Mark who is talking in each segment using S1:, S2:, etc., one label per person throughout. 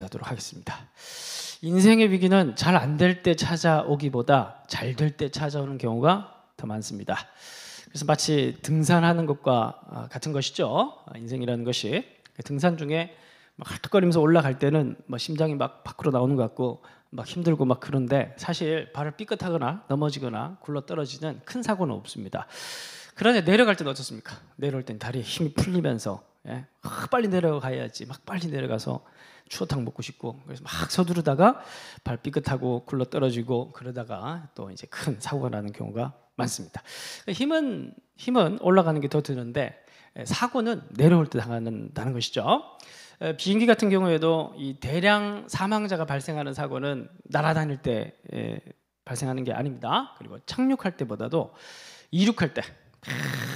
S1: 가도록 하겠습니다. 인생의 위기는 잘 안 될 때 찾아오기보다 잘 될 때 찾아오는 경우가 더 많습니다. 그래서 마치 등산하는 것과 같은 것이죠. 인생이라는 것이 등산 중에 막 헐떡거리면서 올라갈 때는 막 심장이 막 밖으로 나오는 것 같고 막 힘들고 막 그런데 사실 발을 삐끗하거나 넘어지거나 굴러 떨어지는 큰 사고는 없습니다. 그런데 내려갈 때는 어떻습니까? 내려올 땐 다리에 힘이 풀리면서 빨리 내려가야지 막 빨리 내려가서 추어탕 먹고 싶고 그래서 막 서두르다가 발 삐끗하고 굴러 떨어지고 그러다가 또 이제 큰 사고가 나는 경우가 많습니다. 힘은 올라가는 게 더 드는데 사고는 내려올 때 당한다는 것이죠. 비행기 같은 경우에도 이 대량 사망자가 발생하는 사고는 날아다닐 때 발생하는 게 아닙니다. 그리고 착륙할 때보다도 이륙할 때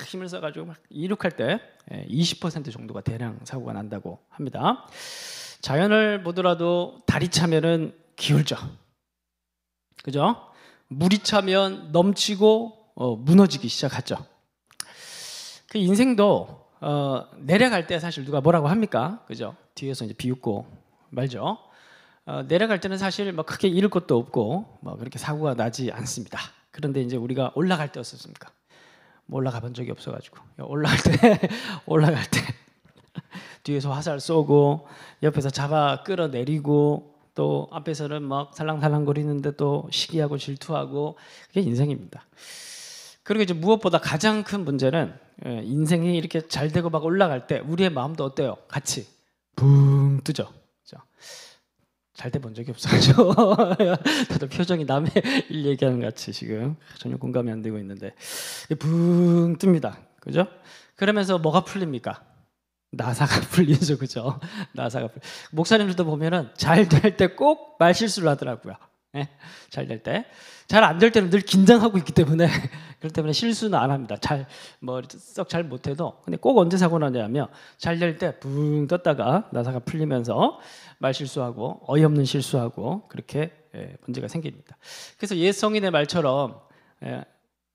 S1: 힘을 써가지고 막 이륙할 때 20% 정도가 대량 사고가 난다고 합니다. 자연을 보더라도 달이 차면은 기울죠. 그죠? 물이 차면 넘치고 무너지기 시작하죠. 그 인생도 내려갈 때 사실 누가 뭐라고 합니까? 그죠? 뒤에서 이제 비웃고 말죠. 내려갈 때는 사실 뭐 크게 잃을 것도 없고 뭐 그렇게 사고가 나지 않습니다. 그런데 이제 우리가 올라갈 때 어떻습니까? 뭐 올라가 본 적이 없어가지고 올라갈 때 뒤에서 화살 쏘고 옆에서 잡아 끌어내리고 또 앞에서는 막 살랑살랑 거리는데 또 시기하고 질투하고 그게 인생입니다. 그리고 이제 무엇보다 가장 큰 문제는 인생이 이렇게 잘 되고 막 올라갈 때 우리의 마음도 어때요? 같이 붕 뜨죠. 잘 돼 본 적이 없어가지고 다들 표정이 남의 일 얘기하는 것 같이 지금 전혀 공감이 안 되고 있는데 붕 뜹니다. 그죠? 그러면서 뭐가 풀립니까? 나사가 풀리죠. 그죠? 나사가 목사님들도 보면은 잘 될 때 꼭 말실수를 하더라고요. 잘 될 때. 잘 안 될 때는 늘 긴장하고 있기 때문에 그렇기 때문에 실수는 안 합니다. 썩 잘 못해도 근데 꼭 언제 사고 나냐면 잘 될 때 붕 떴다가 나사가 풀리면서 말실수하고 어이없는 실수하고 그렇게 문제가 생깁니다. 그래서 옛 성인의 말처럼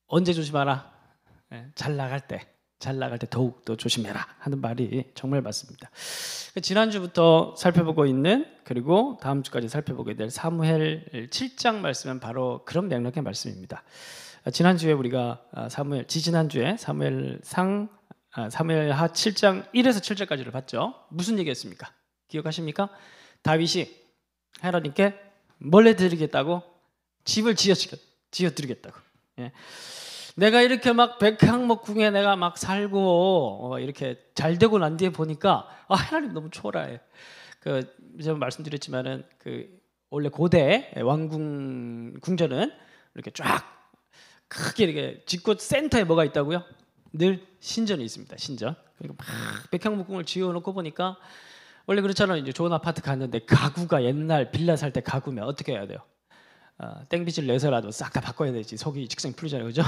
S1: 언제 조심하라? 잘 나갈 때 더욱 더 조심해라 하는 말이 정말 맞습니다. 지난주부터 살펴보고 있는 그리고 다음 주까지 살펴보게 될 사무엘 7장 말씀은 바로 그런 맥락의 말씀입니다. 지난주에 우리가 지지난주에 사무엘하 7장 1에서 7절까지를 봤죠. 무슨 얘기였습니까? 기억하십니까? 다윗이 하나님께 뭘 해드리겠다고? 집을 지어드리겠다고. 내가 이렇게 막 백향목궁에 내가 막 살고 이렇게 잘 되고 난 뒤에 보니까 하나님 너무 초라해. 제가 말씀드렸지만은 원래 고대 왕궁 궁전은 이렇게 쫙 크게 이렇게 집꽃 센터에 뭐가 있다고요? 늘 신전이 있습니다. 신전. 그러니까 막 백향목궁을 지어놓고 보니까 원래 그렇잖아요. 이제 좋은 아파트 갔는데 가구가 옛날 빌라 살 때 가구면 어떻게 해야 돼요? 땡빚을 내서라도 싹 다 바꿔야 되지. 속이 직성이 풀리잖아요. 그죠?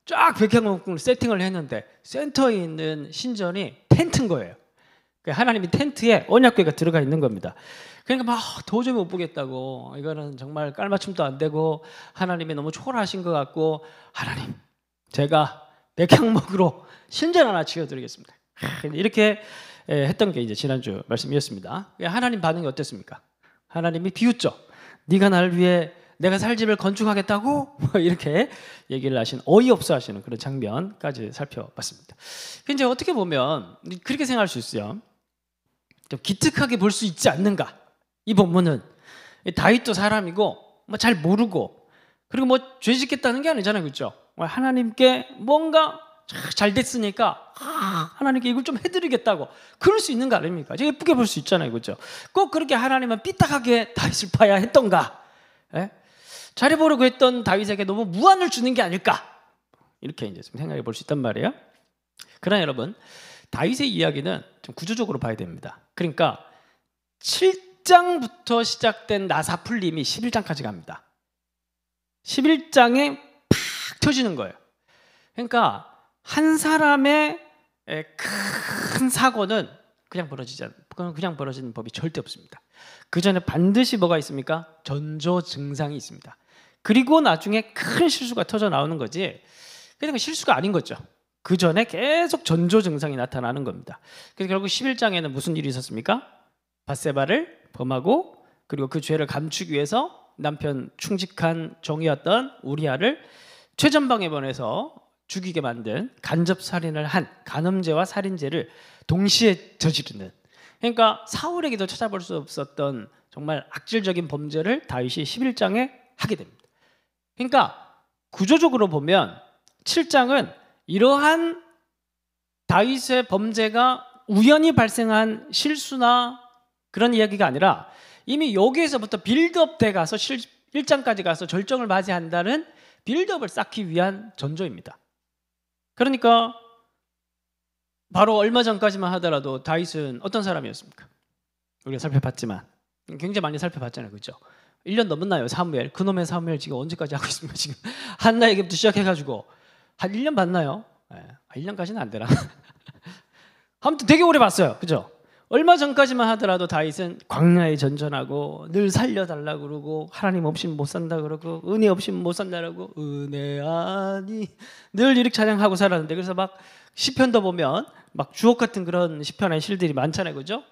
S1: 쫙 백향목궁을 세팅을 했는데 센터에 있는 신전이 텐트인 거예요. 하나님이 텐트에 언약궤가 들어가 있는 겁니다. 그러니까 막 도저히 못 보겠다고 이거는 정말 깔맞춤도 안 되고 하나님이 너무 초라하신 것 같고 하나님 제가 백향목으로 신전 하나 지어드리겠습니다. 이렇게 했던 게 이제 지난주 말씀이었습니다. 하나님 반응이 어땠습니까? 하나님이 비웃죠. 네가 나를 위해 내가 살 집을 건축하겠다고 이렇게 얘기를 하신 어이없어 하시는 그런 장면까지 살펴봤습니다. 이제 어떻게 보면 그렇게 생각할 수 있어요. 좀 기특하게 볼 수 있지 않는가? 이 본문은 다윗도 사람이고 뭐 잘 모르고 그리고 뭐 죄 짓겠다는 게 아니잖아요, 그렇죠? 하나님께 뭔가 잘 됐으니까 하나님께 이걸 좀 해드리겠다고 그럴 수 있는 거 아닙니까? 예쁘게 볼 수 있잖아요, 그렇죠? 꼭 그렇게 하나님은 삐딱하게 다윗을 봐야 했던가? 잘해보려고 했던 다윗에게 너무 무한을 주는 게 아닐까? 이렇게 이제 좀 생각해 볼 수 있단 말이에요. 그러나 여러분, 다윗의 이야기는 좀 구조적으로 봐야 됩니다. 그러니까 7장부터 시작된 나사 풀림이 11장까지 갑니다. 11장에 팍 터지는 거예요. 그러니까 한 사람의 큰 사고는 그냥 벌어지는 법이 절대 없습니다. 그 전에 반드시 뭐가 있습니까? 전조 증상이 있습니다. 그리고 나중에 큰 실수가 터져 나오는 거지. 그러니까 실수가 아닌 거죠. 그 전에 계속 전조 증상이 나타나는 겁니다. 그래서 결국 11장에는 무슨 일이 있었습니까? 밧세바를 범하고, 그리고 그 죄를 감추기 위해서 남편 충직한 종이었던 우리아를 최전방에 보내서 죽이게 만든 간접살인을 한 간음죄와 살인죄를 동시에 저지르는, 그러니까 사울에게도 찾아볼 수 없었던 정말 악질적인 범죄를 다윗이 11장에 하게 됩니다. 그러니까 구조적으로 보면 7장은 이러한 다윗의 범죄가 우연히 발생한 실수나 그런 이야기가 아니라 이미 여기에서부터 빌드업 돼 가서 1장까지 가서 절정을 맞이한다는 빌드업을 쌓기 위한 전조입니다. 그러니까 바로 얼마 전까지만 하더라도 다윗은 어떤 사람이었습니까? 우리가 살펴봤지만 굉장히 많이 살펴봤잖아요, 그렇죠? 1년 넘었나요? 사무엘, 그놈의 사무엘 지금 언제까지 하고 있습니까? 지금 한나에게부터 시작해가지고 한 1년 봤나요? 1년까지는 안 되나? 아무튼 되게 오래 봤어요, 그죠? 얼마 전까지만 하더라도 다윗은 광야에 전전하고 늘 살려달라고 그러고 하나님 없이는 못 산다 그러고 은혜 없이는 못 산다 그러고 은혜 아니 늘 이렇게 찬양하고 살았는데, 그래서 막 시편도 보면 막 주옥 같은 그런 시편의 실들이 많잖아요, 그죠?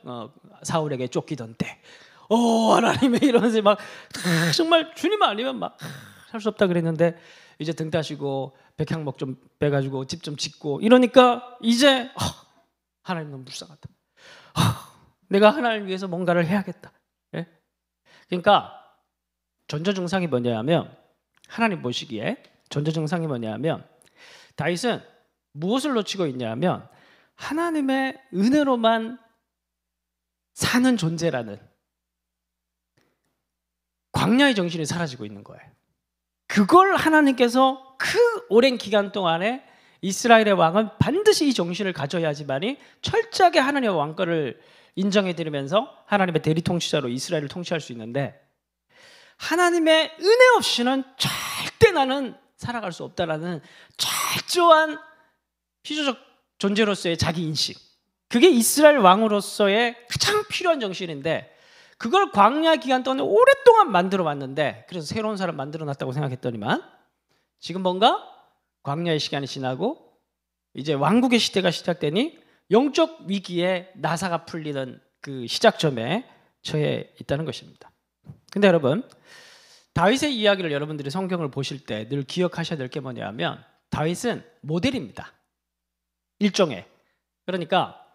S1: 사울에게 쫓기던 때 하나님의 이러면서 막 정말 주님 아니면 막 살 수 없다 그랬는데, 이제 등 따시고 백향목 좀 빼가지고 집 좀 짓고 이러니까 이제 하나님 너무 불쌍하다, 내가 하나님을 위해서 뭔가를 해야겠다. 예? 그러니까 전조증상이 뭐냐면, 하나님 보시기에 전조증상이 뭐냐면 다윗은 무엇을 놓치고 있냐면 하나님의 은혜로만 사는 존재라는 광야의 정신이 사라지고 있는 거예요. 그걸 하나님께서 그 오랜 기간 동안에 이스라엘의 왕은 반드시 이 정신을 가져야지만이 철저하게 하나님의 왕권을 인정해드리면서 하나님의 대리 통치자로 이스라엘을 통치할 수 있는데, 하나님의 은혜 없이는 절대 나는 살아갈 수 없다라는 철저한 피조적 존재로서의 자기 인식, 그게 이스라엘 왕으로서의 가장 필요한 정신인데, 그걸 광야 기간 동안에 오랫동안 만들어 왔는데, 그래서 새로운 사람 만들어 놨다고 생각했더니만 지금 뭔가 광야의 시간이 지나고 이제 왕국의 시대가 시작되니 영적 위기에 나사가 풀리는 그 시작점에 처해 있다는 것입니다. 근데 여러분, 다윗의 이야기를 여러분들이 성경을 보실 때 늘 기억하셔야 될 게 뭐냐면, 다윗은 모델입니다, 일종의. 그러니까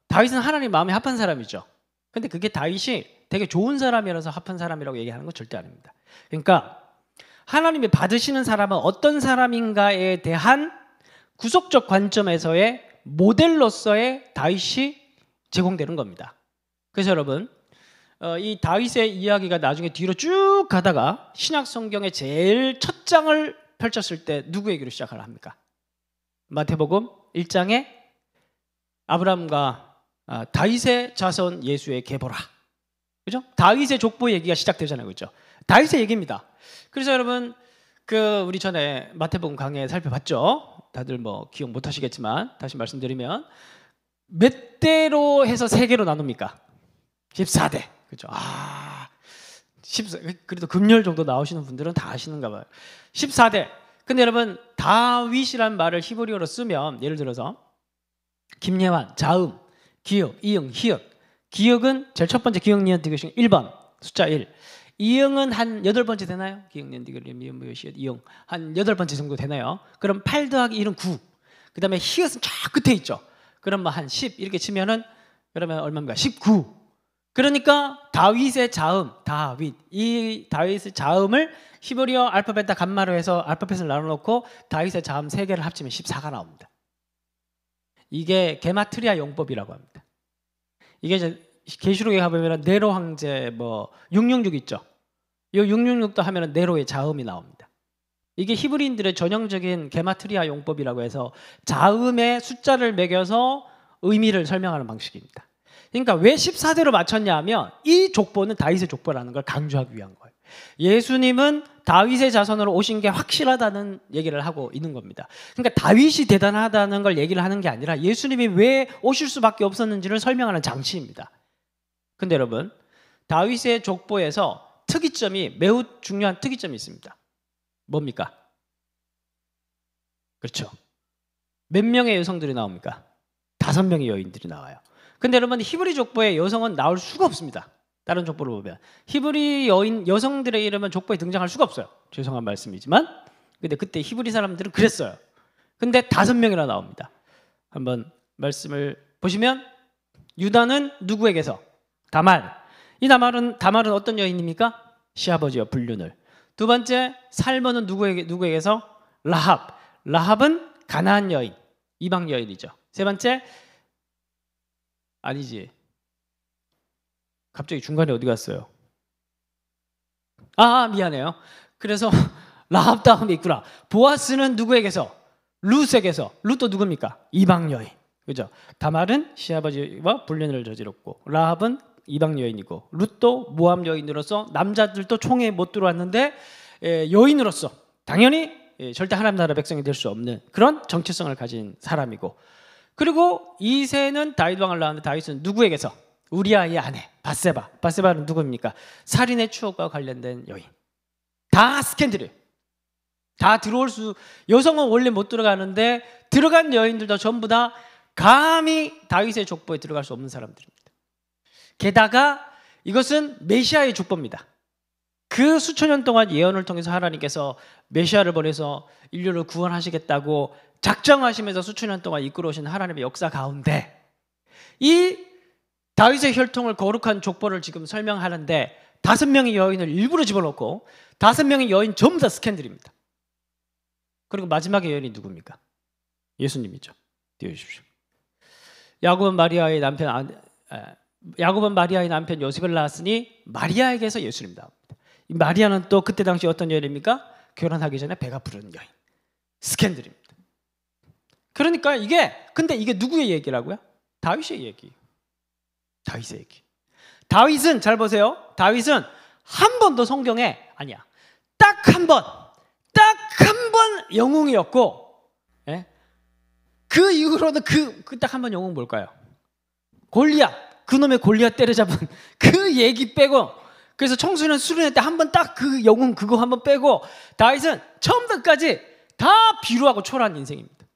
S1: 다윗은 하나님 마음에 합한 사람이죠. 근데 그게 다윗이 되게 좋은 사람이라서 합한 사람이라고 얘기하는 건 절대 아닙니다. 그러니까 하나님이 받으시는 사람은 어떤 사람인가에 대한 구속적 관점에서의 모델로서의 다윗이 제공되는 겁니다. 그래서 여러분, 이 다윗의 이야기가 나중에 뒤로 쭉 가다가 신약 성경의 제일 첫 장을 펼쳤을 때 누구 얘기로 시작을 합니까? 마태복음 1장에 아브라함과 다윗의 자손 예수의 계보라, 그죠? 다윗의 족보 얘기가 시작되잖아요, 그죠? 다윗의 얘기입니다. 그래서 여러분, 우리 전에 마태복음 강해 살펴봤죠? 다들 뭐 기억 못 하시겠지만 다시 말씀드리면, 몇 대로 해서 세 개로 나눕니까? 14대, 그죠? 14, 그래도 금열 정도 나오시는 분들은 다 아시는가 봐요. 14대. 근데 여러분, 다윗이란 말을 히브리어로 쓰면, 예를 들어서 김예환, 자음, 기역, 이응, 희역. 기역은 제일 첫 번째 기역, 니은, 디귿 중 1번 숫자 1. 이응은 한 8번째 되나요? 기역, 니은, 디귿, 미음, 모여, 시읒, 이응 한 8번째 정도 되나요? 그럼 8 더하기 1은 9. 그 다음에 희엇은 쫙 끝에 있죠. 그럼 뭐 한 10 이렇게 치면은, 그러면 얼마입니까? 19. 그러니까 다윗의 자음, 다윗, 이 다윗의 자음을 히브리어 알파벳 감마로 해서 알파벳을 나눠놓고 다윗의 자음 3개를 합치면 14가 나옵니다. 이게 게마트리아 용법이라고 합니다. 이게 이제 계시록에 가보면 네로 황제 666 있죠. 이 666도 하면 네로의 자음이 나옵니다. 이게 히브리인들의 전형적인 게마트리아 용법이라고 해서 자음의 숫자를 매겨서 의미를 설명하는 방식입니다. 그러니까 왜 14대로 맞췄냐 하면, 이 족보는 다윗의 족보라는 걸 강조하기 위한 거예요. 예수님은 다윗의 자손으로 오신 게 확실하다는 얘기를 하고 있는 겁니다. 그러니까 다윗이 대단하다는 걸 얘기를 하는 게 아니라 예수님이 왜 오실 수밖에 없었는지를 설명하는 장치입니다. 근데 여러분, 다윗의 족보에서 특이점이, 매우 중요한 특이점이 있습니다. 뭡니까? 그렇죠. 몇 명의 여성들이 나옵니까? 5명의 여인들이 나와요. 근데 여러분 히브리 족보에 여성은 나올 수가 없습니다. 다른 족보를 보면 히브리 여성들의 이름은 족보에 등장할 수가 없어요. 죄송한 말씀이지만 근데 그때 히브리 사람들은 그랬어요. 근데 5명이나 나옵니다. 한번 말씀을 보시면 유다는 누구에게서? 다말. 이 다말은 어떤 여인입니까? 시아버지와 불륜을. 두 번째 살몬은 누구에게서? 라합. 라합은 가나안 여인, 이방 여인이죠. 세 번째 아니지. 갑자기 중간에 어디 갔어요? 미안해요. 그래서 라합 다음에 있구나. 보아스는 누구에게서? 룻에게서. 룻도 누굽니까? 이방 여인. 그죠? 다말은 시아버지와 불륜을 저질렀고 라합은 이방 여인이고 룻도 모압 여인으로서 남자들도 총에 못 들어왔는데 여인으로서 당연히 절대 하나님 나라 백성이 될 수 없는 그런 정체성을 가진 사람이고 그리고 이새는 다윗 왕을 낳았는데 다윗은 누구에게서? 우리아의 아내 바세바. 바세바는 누구입니까? 살인의 추억과 관련된 여인. 다 스캔들이에요. 다 들어올 수 여성은 원래 못 들어가는데 들어간 여인들도 전부 다 감히 다윗의 족보에 들어갈 수 없는 사람들입니다. 게다가 이것은 메시아의 족보입니다. 그 수천 년 동안 예언을 통해서 하나님께서 메시아를 보내서 인류를 구원하시겠다고 작정하시면서 수천 년 동안 이끌어 오신 하나님의 역사 가운데 이 다윗의 혈통을 거룩한 족보를 지금 설명하는데 5명의 여인을 일부러 집어넣고 5명의 여인 전부 다 스캔들입니다. 그리고 마지막의 여인이 누굽니까? 예수님이죠. 띄워주십시오. 야곱은 마리아의 남편 요셉을 낳았으니 마리아에게서 예수님 나옵니다. 이 마리아는 또 그때 당시 어떤 여인입니까? 결혼하기 전에 배가 부른 여인. 스캔들입니다. 그러니까 근데 이게 누구의 얘기라고요? 다윗의 얘기. 다윗의 얘기. 다윗은 잘 보세요. 다윗은 한 번도 성경에 아니야. 딱 한 번 영웅이었고, 예? 그 이후로는 그 딱 한 번 영웅 뭘까요? 골리앗. 그놈의 골리앗 때려잡은 그 얘기 빼고, 그래서 청소년 수련회 때 한 번 딱 그 영웅 그거 한 번 빼고, 다윗은 처음부터까지 다 비루하고 초라한 인생입니다.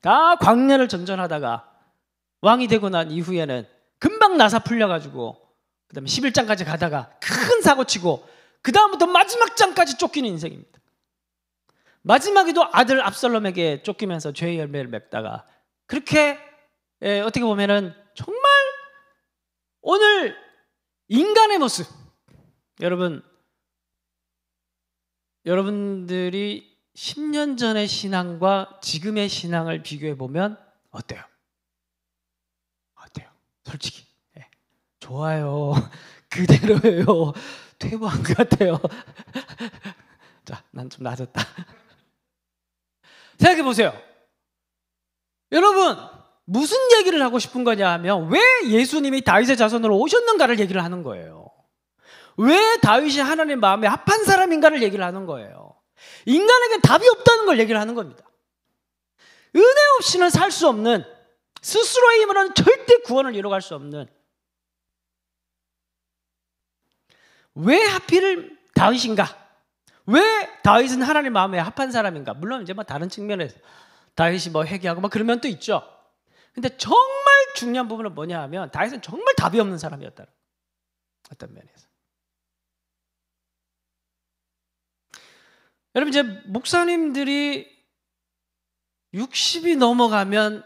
S1: 다 광야를 전전하다가 왕이 되고 난 이후에는 금방 나사 풀려가지고 그 다음에 11장까지 가다가 큰 사고치고 그 다음부터 마지막 장까지 쫓기는 인생입니다. 마지막에도 아들 압살롬에게 쫓기면서 죄의 열매를 맺다가 그렇게 어떻게 보면은 정말 오늘 인간의 모습 여러분들이 10년 전의 신앙과 지금의 신앙을 비교해 보면 어때요? 솔직히 좋아요. 그대로예요. 퇴보한 것 같아요. 자, 난 좀 낮았다. 생각해 보세요. 여러분 무슨 얘기를 하고 싶은 거냐 하면 왜 예수님이 다윗의 자손으로 오셨는가를 얘기를 하는 거예요. 왜 다윗이 하나님 마음에 합한 사람인가를 얘기를 하는 거예요. 인간에게 답이 없다는 걸 얘기를 하는 겁니다. 은혜 없이는 살 수 없는, 스스로의 힘으로는 절대 구원을 이뤄갈 수 없는, 왜 하필 다윗인가? 왜 다윗은 하나님 마음에 합한 사람인가? 물론 이제 다른 측면에서 다윗이 회개하고 그러면 또 있죠. 근데 정말 중요한 부분은 뭐냐 하면 다윗은 정말 답이 없는 사람이었다. 어떤 면에서. 여러분 이제 목사님들이 60이 넘어가면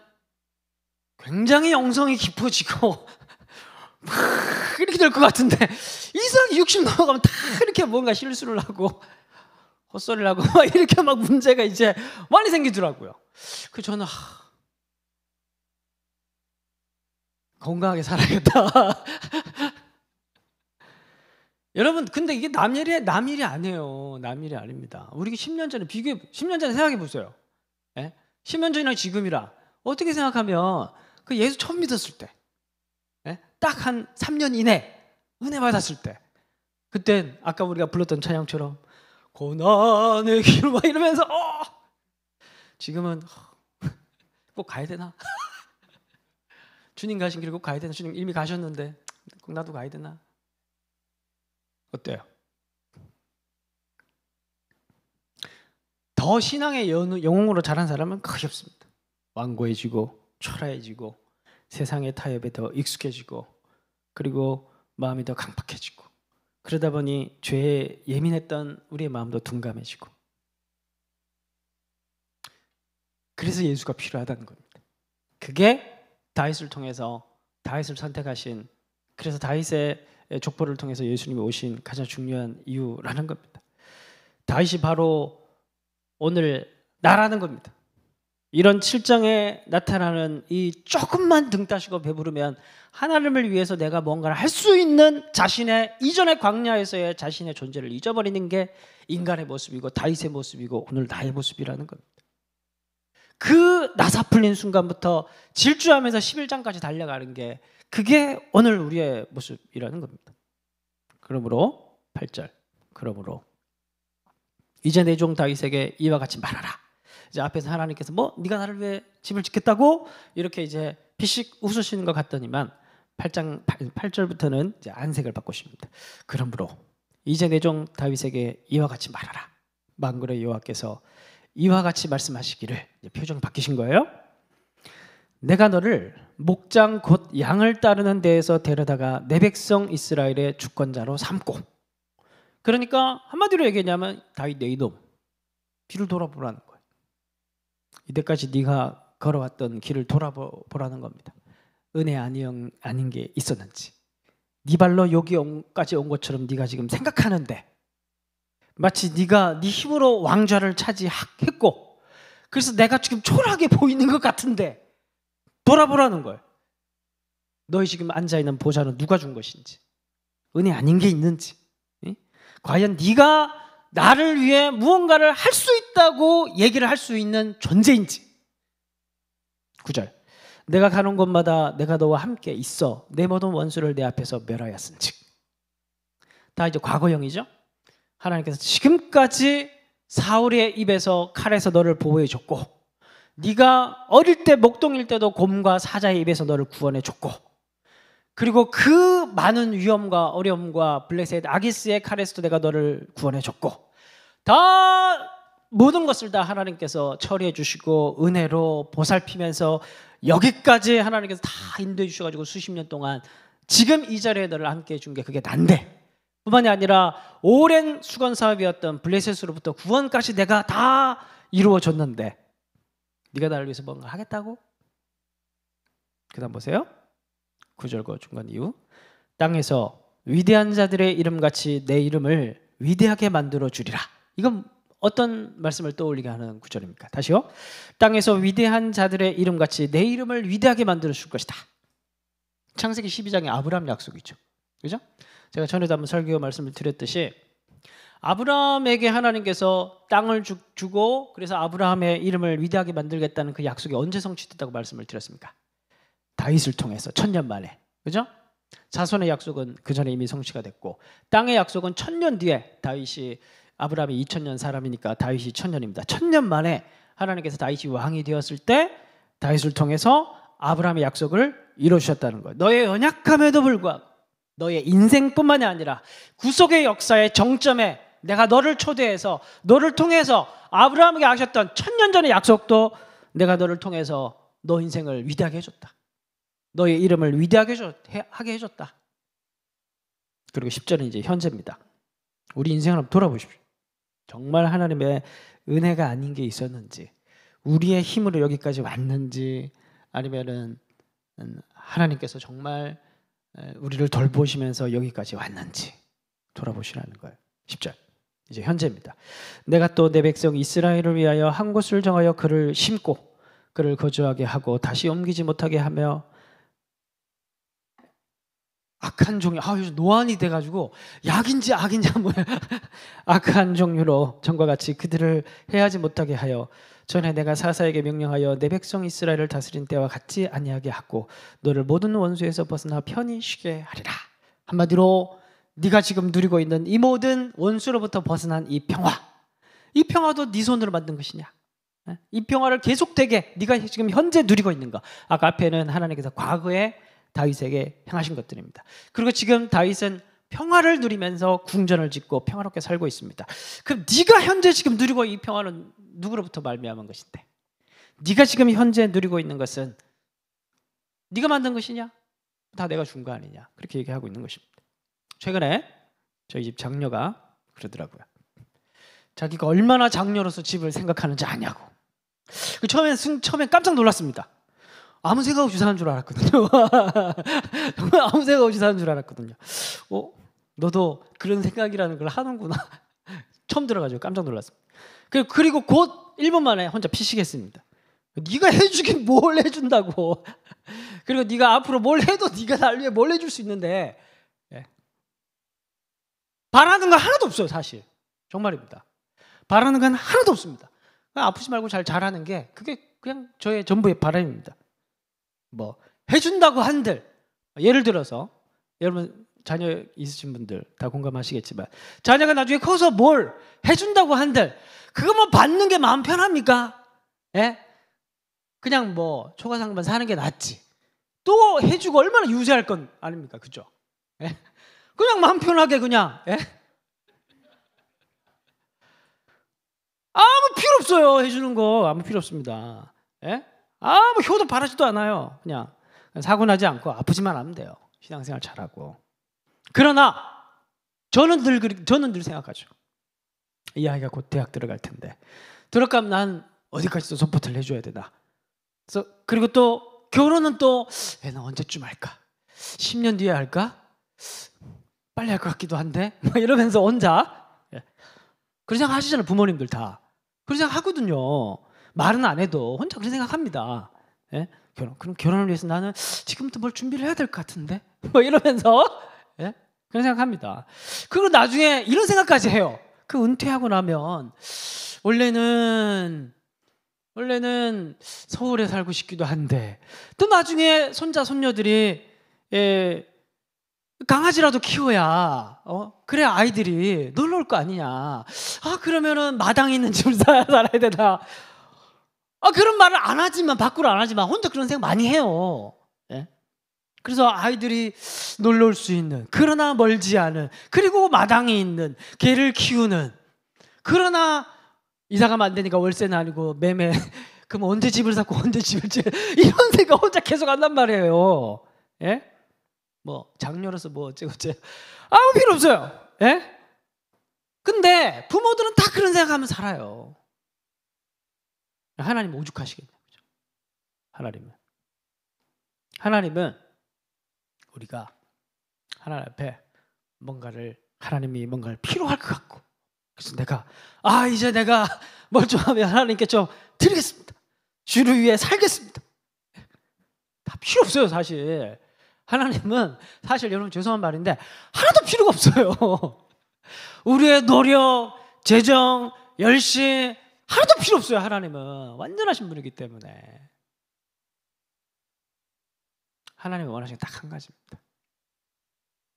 S1: 굉장히 영성이 깊어지고 막 이렇게 될 것 같은데 이상하게 60 넘어가면 다 이렇게 뭔가 실수를 하고 헛소리를 하고 이렇게 문제가 이제 많이 생기더라고요. 그래서 저는 건강하게 살아야겠다. 여러분 근데 이게 남 일이 아니에요. 남 일이 아닙니다. 우리 10년 전에 생각해 보세요. 10년 전이랑 지금이랑 어떻게 생각하면 그 예수 처음 믿었을 때 딱 한 3년 이내 은혜 받았을 때 그때 아까 우리가 불렀던 찬양처럼 고난의 길 이러면서 지금은 꼭 가야 되나? 주님 가신 길 꼭 가야 되나? 주님 이미 가셨는데 꼭 나도 가야 되나? 어때요? 더 신앙의 영웅으로 자란 사람은 거의 없습니다. 완고해지고 초라해지고 세상의 타협에 더 익숙해지고 그리고 마음이 더 강팍해지고 그러다 보니 죄에 예민했던 우리의 마음도 둔감해지고 그래서 예수가 필요하다는 겁니다. 그게 다윗을 통해서 다윗을 선택하신 그래서 다윗의 족보를 통해서 예수님이 오신 가장 중요한 이유라는 겁니다. 다윗이 바로 오늘 나라는 겁니다. 이런 7장에 나타나는 이 조금만 등 따시고 배부르면 하나님을 위해서 내가 뭔가를 할 수 있는 자신의 이전의 광야에서의 자신의 존재를 잊어버리는 게 인간의 모습이고 다윗의 모습이고 오늘 나의 모습이라는 겁니다. 그 나사 풀린 순간부터 질주하면서 11장까지 달려가는 게 그게 오늘 우리의 모습이라는 겁니다. 그러므로 8절 그러므로 이제 내 종 다윗에게 이와 같이 말하라. 이제 앞에서 하나님께서 네가 나를 위해 집을 짓겠다고 이렇게 이제 피식 웃으시는 것 같더니만 8장 8절부터는 이제 안색을 바꾸십니다. 그러므로 이제 내 종 다윗에게 이와 같이 말하라. 만군의 여호와께서 이와 같이 말씀하시기를 이제 표정이 바뀌신 거예요. 내가 너를 목장 곧 양을 따르는 데에서 데려다가 내 백성 이스라엘의 주권자로 삼고 그러니까 한마디로 얘기하냐면 다윗 내 이놈 뒤를 돌아보라는 거예요. 이때까지 네가 걸어왔던 길을 돌아보라는 겁니다. 은혜 아닌 게 있었는지 네 발로 여기까지 온 것처럼 네가 지금 생각하는데 마치 네가 네 힘으로 왕좌를 차지했고 그래서 내가 지금 초라하게 보이는 것 같은데 돌아보라는 거예요. 너희 지금 앉아있는 보좌는 누가 준 것인지 은혜 아닌 게 있는지 과연 네가 나를 위해 무언가를 할 수 있다고 얘기를 할 수 있는 존재인지. 9절 내가 가는 곳마다 내가 너와 함께 있어 내 모든 원수를 내 앞에서 멸하였은즉. 다 이제 과거형이죠. 하나님께서 지금까지 사울의 입에서 칼에서 너를 보호해 줬고 네가 어릴 때 목동일 때도 곰과 사자의 입에서 너를 구원해 줬고 그리고 그 많은 위험과 어려움과 블레셋 아기스의 칼에서도 내가 너를 구원해 줬고 다 모든 것을 다 하나님께서 처리해 주시고 은혜로 보살피면서 여기까지 하나님께서 다 인도해 주셔가지고 수십 년 동안 지금 이 자리에 너를 함께 해준 게 그게 난데 뿐만이 아니라 오랜 수건 사업이었던 블레셋으로부터 구원까지 내가 다 이루어줬는데 네가 나를 위해서 뭔가 하겠다고? 그 다음 보세요. 9절과 중간 이후 땅에서 위대한 자들의 이름같이 내 이름을 위대하게 만들어 주리라. 이건 어떤 말씀을 떠올리게 하는 구절입니까? 다시요. 땅에서 위대한 자들의 이름같이 내 이름을 위대하게 만들어 줄 것이다. 창세기 12장에 아브라함 약속이죠. 그죠? 제가 전에도 한번 설교 말씀을 드렸듯이 아브라함에게 하나님께서 땅을 주고 그래서 아브라함의 이름을 위대하게 만들겠다는 그 약속이 언제 성취됐다고 말씀을 드렸습니까? 다윗을 통해서 1000년 만에. 그죠? 자손의 약속은 그 전에 이미 성취가 됐고 땅의 약속은 1000년 뒤에 다윗이 아브라함이 2000년 사람이니까 다윗이 1000년입니다. 1000년 만에 하나님께서 다윗이 왕이 되었을 때 다윗을 통해서 아브라함의 약속을 이루어주셨다는 거예요. 너의 연약함에도 불구하고 너의 인생뿐만이 아니라 구속의 역사의 정점에 내가 너를 초대해서 너를 통해서 아브라함에게 하셨던 1000년 전의 약속도 내가 너를 통해서 너 인생을 위대하게 해줬다. 너의 이름을 위대하게 하게 해줬다. 그리고 10절은 이제 현재입니다. 우리 인생을 한번 돌아보십시오. 정말 하나님의 은혜가 아닌 게 있었는지 우리의 힘으로 여기까지 왔는지 아니면은 하나님께서 정말 우리를 돌보시면서 여기까지 왔는지 돌아보시라는 거예요. 10절 이제 현재입니다. 내가 또 내 백성 이스라엘을 위하여 한 곳을 정하여 그를 심고 그를 거주하게 하고 다시 옮기지 못하게 하며 악한 종류, 요즘 노안이 돼가지고 약인지 악인지 뭐야 악한 종류로 전과 같이 그들을 해하지 못하게 하여 전에 내가 사사에게 명령하여 내 백성 이스라엘을 다스린 때와 같지 아니하게 하고 너를 모든 원수에서 벗어나 편히 쉬게 하리라. 한마디로 네가 지금 누리고 있는 이 모든 원수로부터 벗어난 이 평화도 네 손으로 만든 것이냐? 이 평화를 계속되게 네가 지금 현재 누리고 있는 거. 아까 앞에는 하나님께서 과거에 다윗에게 행하신 것들입니다. 그리고 지금 다윗은 평화를 누리면서 궁전을 짓고 평화롭게 살고 있습니다. 그럼 네가 현재 지금 누리고 이 평화는 누구로부터 말미암은 것인데? 네가 지금 현재 누리고 있는 것은 네가 만든 것이냐? 다 내가 준 거 아니냐? 그렇게 얘기하고 있는 것입니다. 최근에 저희 집 장녀가 그러더라고요. 자기가 얼마나 장녀로서 집을 생각하는지 아냐고. 처음엔 깜짝 놀랐습니다. 아무 생각 없이 사는 줄 알았거든요. 정말 아무 생각 없이 사는 줄 알았거든요. 너도 그런 생각이라는 걸 하는구나. 처음 들어가지고 깜짝 놀랐습니다. 그리고 곧 1분 만에 혼자 피시겠습니다. 네가 해주긴 뭘 해준다고. 그리고 네가 앞으로 뭘 해도 네가 날 위해 뭘 해줄 수 있는데, 예. 바라는 건 하나도 없어요. 사실 정말입니다. 바라는 건 하나도 없습니다. 아프지 말고 잘 자라는 게 그게 그냥 저의 전부의 바람입니다. 뭐 해준다고 한들, 예를 들어서 여러분 자녀 있으신 분들 다 공감하시겠지만, 자녀가 나중에 커서 뭘 해준다고 한들 그것만 받는 게 마음 편합니까? 예? 그냥 뭐 초과상관 사는 게 낫지. 또 해주고 얼마나 유세할 건 아닙니까? 그죠? 예? 그냥 마음 편하게 그냥, 예? 아무 필요 없어요. 해주는 거 아무 필요 없습니다. 예? 아무 효도 바라지도 않아요. 그냥 사고 나지 않고 아프지만 않으면 돼요. 신앙생활 잘하고. 그러나 저는 늘 생각하죠. 이 아이가 곧 대학 들어갈 텐데 들어가면 난 어디까지 또 서포트를 해줘야 되나. 그리고 또 결혼은 또 애는 언제쯤 할까? 10년 뒤에 할까? 빨리 할 것 같기도 한데 막 이러면서 혼자, 예. 그런 생각 하시잖아요. 부모님들 다 그런 생각 하거든요. 말은 안 해도 혼자 그런 생각합니다. 예? 그럼 결혼을 위해서 나는 지금부터 뭘 준비를 해야 될 것 같은데 뭐 이러면서, 예? 그런 생각합니다. 그리고 나중에 이런 생각까지 해요. 은퇴하고 나면 원래는 서울에 살고 싶기도 한데 또 나중에 손자 손녀들이, 예, 강아지라도 키워야 그래야 아이들이 놀러 올 거 아니냐. 그러면은 마당에 있는 집을 살아야 되나. 그런 말을 안 하지만, 밖으로 안 하지만 혼자 그런 생각 많이 해요. 예? 그래서 아이들이 놀러 올 수 있는, 그러나 멀지 않은, 그리고 마당에 있는 개를 키우는, 그러나 이사가면 안 되니까 월세는 아니고 매매. 그럼 언제 집을 샀고 언제 집을 이런 생각 혼자 계속 한단 말이에요. 예? 뭐 장녀로서 뭐 어쩌고저쩌고 아무 필요 없어요. 예? 근데 부모들은 다 그런 생각하면 살아요. 하나님 오죽하시겠냐. 하나님은 우리가 하나님 앞에 하나님이 뭔가를 필요할 것 같고, 그래서 이제 내가 뭘 좀 하면 하나님께 좀 드리겠습니다. 주를 위해 살겠습니다. 다 필요 없어요. 사실 하나님은, 사실 여러분 죄송한 말인데 하나도 필요가 없어요. 우리의 노력, 재정, 열심 하나도 필요 없어요. 하나님은 완전하신 분이기 때문에. 하나님이 원하시는 게 딱 한 가지입니다.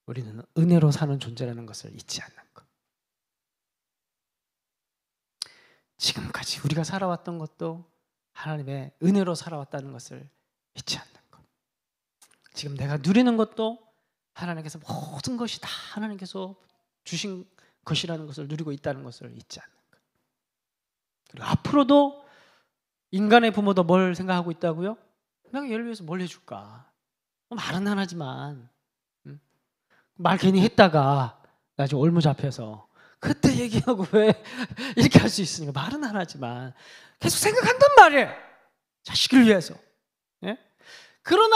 S1: 우리는 은혜로 사는 존재라는 것을 잊지 않는 것. 지금까지 우리가 살아왔던 것도 하나님의 은혜로 살아왔다는 것을 잊지 않는 것. 지금 내가 누리는 것도 하나님께서 모든 것이 다 하나님께서 주신 것이라는 것을 누리고 있다는 것을 잊지 않는 것. 그리고 앞으로도 인간의 부모도 뭘 생각하고 있다고요? 내가 얘를 위해서 뭘 해줄까? 말은 안 하지만, 말 괜히 했다가 나중에 올무 잡혀서 그때 얘기하고 왜 이렇게 할 수 있으니까 말은 안 하지만 계속 생각한단 말이에요. 자식을 위해서. 예? 그러나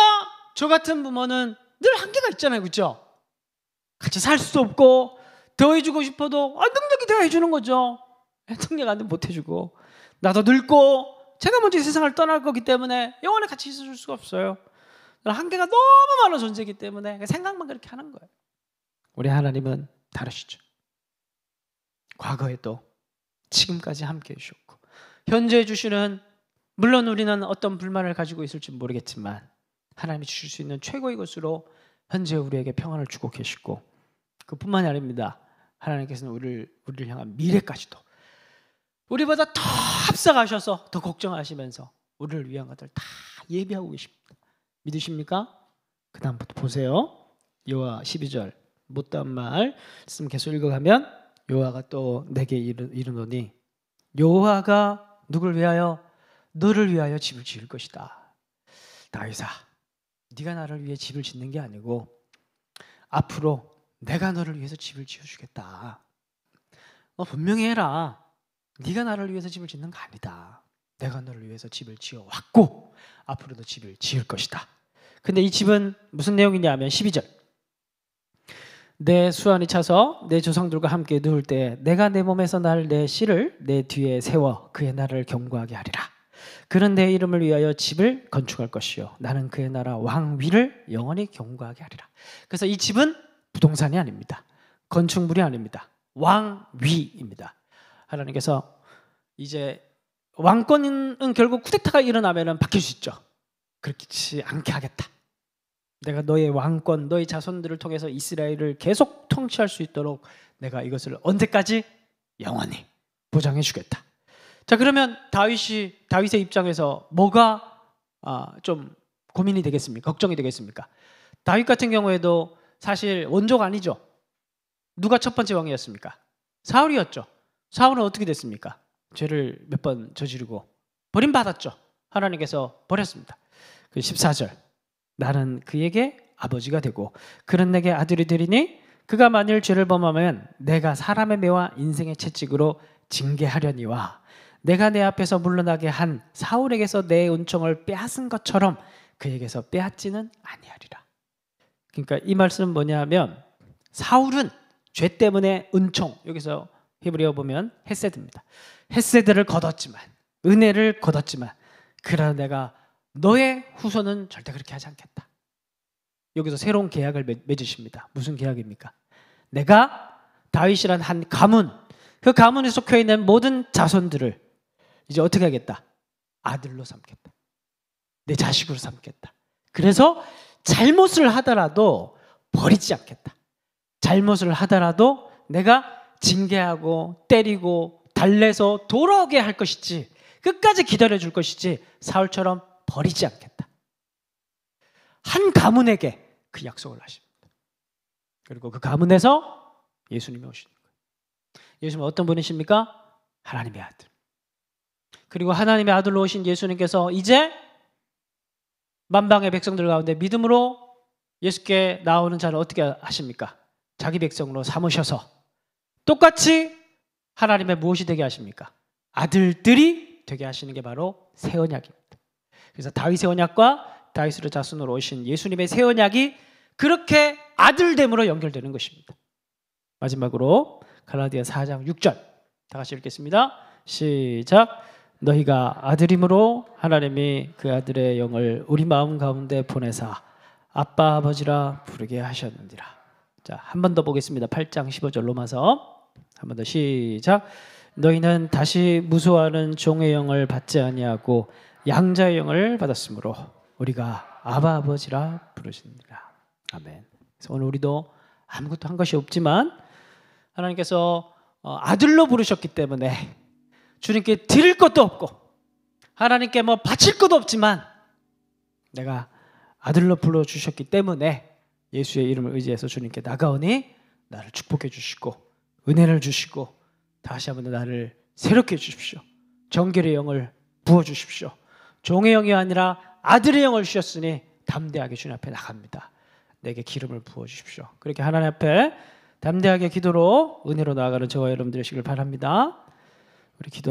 S1: 저 같은 부모는 늘 한계가 있잖아요. 그렇죠? 같이 살 수도 없고 더 해주고 싶어도 능력이 더 해주는 거죠. 능력 안 되면 못 해주고, 나도 늙고 제가 먼저 이 세상을 떠날 거기 때문에 영원히 같이 있어줄 수가 없어요. 한계가 너무 많은 존재이기 때문에 생각만 그렇게 하는 거예요. 우리 하나님은 다르시죠. 과거에도 지금까지 함께 해주셨고, 현재 해주시는, 물론 우리는 어떤 불만을 가지고 있을지 모르겠지만 하나님이 주실 수 있는 최고의 것으로 현재 우리에게 평안을 주고 계시고, 그뿐만이 아닙니다. 하나님께서는 우리를 향한 미래까지도 우리보다 더 앞서가셔서 더 걱정하시면서 우리를 위한 것들 다 예비하고 계십니다. 믿으십니까? 그 다음부터 보세요. 여호와 12절 못다한 말씀 계속 읽어가면, 여호와가 또 내게 이르노니 여호와가 누굴 위하여? 너를 위하여 집을 지을 것이다. 다윗아, 네가 나를 위해 집을 짓는 게 아니고 앞으로 내가 너를 위해서 집을 지어주겠다. 너 분명히 해라. 네가 나를 위해서 집을 짓는 거 아니다. 내가 너를 위해서 집을 지어왔고 앞으로도 집을 지을 것이다. 근데 이 집은 무슨 내용이냐 하면 12절. 내 수완이 차서 내 조상들과 함께 누울 때 내가 내 몸에서 날 내 씨를 내 뒤에 세워 그의 나라를 견고하게 하리라. 그는 내 이름을 위하여 집을 건축할 것이요 나는 그의 나라 왕위를 영원히 견고하게 하리라. 그래서 이 집은 부동산이 아닙니다. 건축물이 아닙니다. 왕위입니다. 하나님께서 이제 왕권은 결국 쿠데타가 일어나면 바뀔 수 있죠. 그렇지 않게 하겠다. 내가 너의 왕권, 너의 자손들을 통해서 이스라엘을 계속 통치할 수 있도록 내가 이것을 언제까지 영원히 보장해 주겠다. 자, 그러면 다윗의 입장에서 뭐가 좀 고민이 되겠습니까? 걱정이 되겠습니까? 다윗 같은 경우에도 사실 원조가 아니죠. 누가 첫 번째 왕이었습니까? 사울이었죠. 사울은 어떻게 됐습니까? 죄를 몇 번 저지르고 버림받았죠. 하나님께서 버렸습니다. 그 14절. 나는 그에게 아버지가 되고 그는 내게 아들이 되리니 그가 만일 죄를 범하면 내가 사람의 매와 인생의 채찍으로 징계하려니와 내가 내 앞에서 물러나게 한 사울에게서 내 은총을 빼앗은 것처럼 그에게서 빼앗지는 아니하리라. 그러니까 이 말씀은 뭐냐면 사울은 죄 때문에 은총, 여기서 히브리어 보면 헤세드입니다. 헤세드를 거뒀지만, 은혜를 거뒀지만 그러나 내가 너의 후손은 절대 그렇게 하지 않겠다. 여기서 새로운 계약을 맺으십니다. 무슨 계약입니까? 내가 다윗이란 한 가문, 그 가문에 속해 있는 모든 자손들을 이제 어떻게 하겠다? 아들로 삼겠다. 내 자식으로 삼겠다. 그래서 잘못을 하더라도 버리지 않겠다. 잘못을 하더라도 내가 징계하고 때리고 달래서 돌아오게 할 것이지, 끝까지 기다려줄 것이지 사울처럼 버리지 않겠다. 한 가문에게 그 약속을 하십니다. 그리고 그 가문에서 예수님이 오시는 거예요. 예수님은 어떤 분이십니까? 하나님의 아들. 그리고 하나님의 아들로 오신 예수님께서 이제 만방의 백성들 가운데 믿음으로 예수께 나오는 자를 어떻게 하십니까? 자기 백성으로 삼으셔서 똑같이 하나님의 무엇이 되게 하십니까? 아들들이 되게 하시는 게 바로 새 언약입니다. 그래서 다윗의 언약과 다윗의 자손으로 오신 예수님의 새 언약이 그렇게 아들됨으로 연결되는 것입니다. 마지막으로 갈라디아 4장 6절 다 같이 읽겠습니다. 시작. 너희가 아들임으로 하나님이 그 아들의 영을 우리 마음 가운데 보내사 아빠 아버지라 부르게 하셨느니라. 자, 한 번 더 보겠습니다. 8장 15절 로마서 한 번 더 시작. 너희는 다시 무소하는 종의 영을 받지 아니하고 양자의 영을 받았으므로 우리가 아바 아버지라 부르시니라. 아멘. 그래서 오늘 우리도 아무것도 한 것이 없지만 하나님께서 아들로 부르셨기 때문에 주님께 드릴 것도 없고 하나님께 뭐 바칠 것도 없지만 내가 아들로 불러주셨기 때문에 예수의 이름을 의지해서 주님께 나가오니 나를 축복해 주시고 은혜를 주시고 다시 한번 나를 새롭게 해주십시오. 정결의 영을 부어주십시오. 종의 영이 아니라 아들의 영을 주셨으니 담대하게 주님 앞에 나갑니다. 내게 기름을 부어주십시오. 그렇게 하나님 앞에 담대하게 기도로 은혜로 나아가는 저와 여러분 되시길 바랍니다. 우리 기도